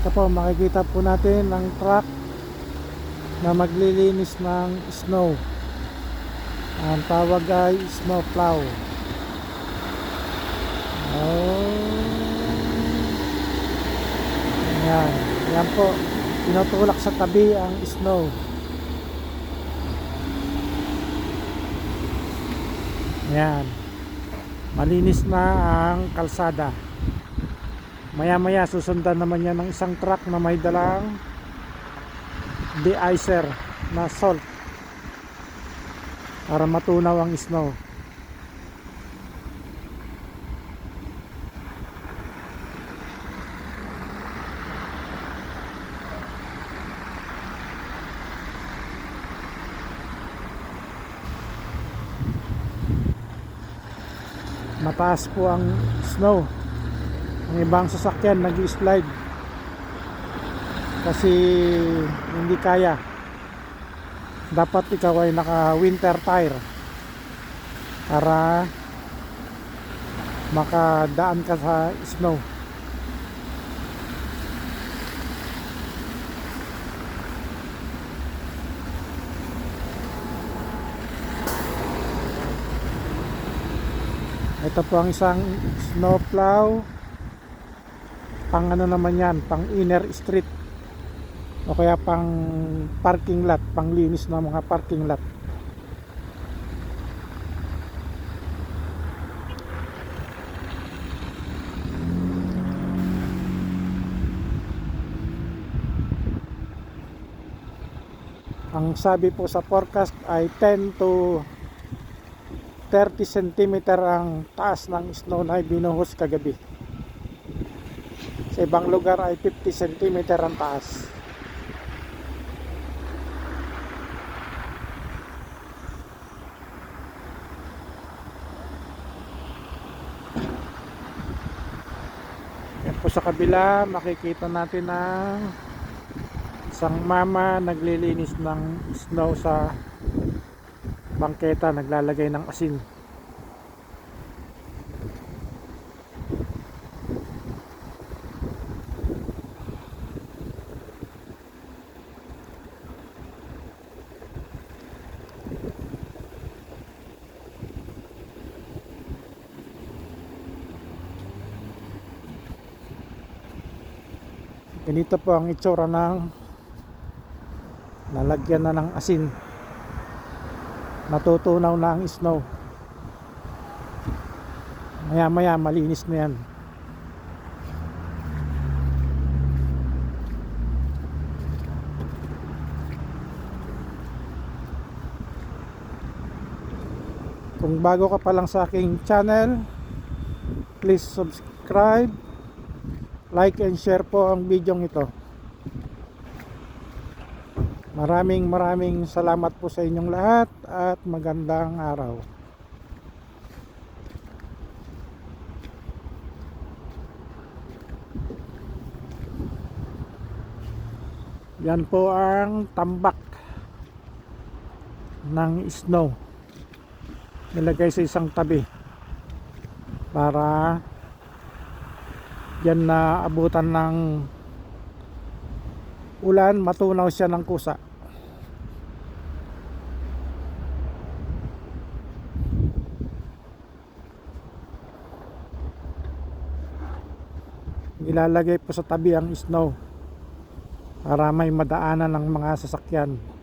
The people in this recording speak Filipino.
Ito po, makikita po natin ang truck na maglilinis ng snow. Ang tawag ay snow plow. Yan, yan po, tinutulak sa tabi ang snow. Yan, malinis na ang kalsada. Maya maya susundan naman yan ng isang truck na may dalang de-icer na salt para matunaw ang snow. Mataas po ang snow. Ang ibang sasakyan nag-slide kasi hindi kaya. Dapat ikaw ay naka winter tire para makadaan ka sa snow. Ito po ang isang snow plow. Pang ano naman yan, pang inner street o kaya pang parking lot, pang linis ng mga parking lot. Ang sabi po sa forecast ay 10 to 30 cm ang taas ng snow na binuhos kagabi. Sa ibang lugar ay 50 cm ang taas. Yan po sa kabila, makikita natin ang isang mama naglilinis ng snow sa bangketa, naglalagay ng asin. Ganito po ang itsura ng lalagyan na ng asin. Natutunaw na ang snow. Maya maya malinis na yan. Kung bago ka pa lang sa aking channel, please subscribe, like and share po ang video ito. Maraming salamat po sa inyong lahat at magandang araw. Yan po ang tambak ng snow. Nilagay sa isang tabi para yan na abutan ng ulan, matunaw siya ng kusa. Ilalagay po sa tabi ang snow para may madaanan ng mga sasakyan.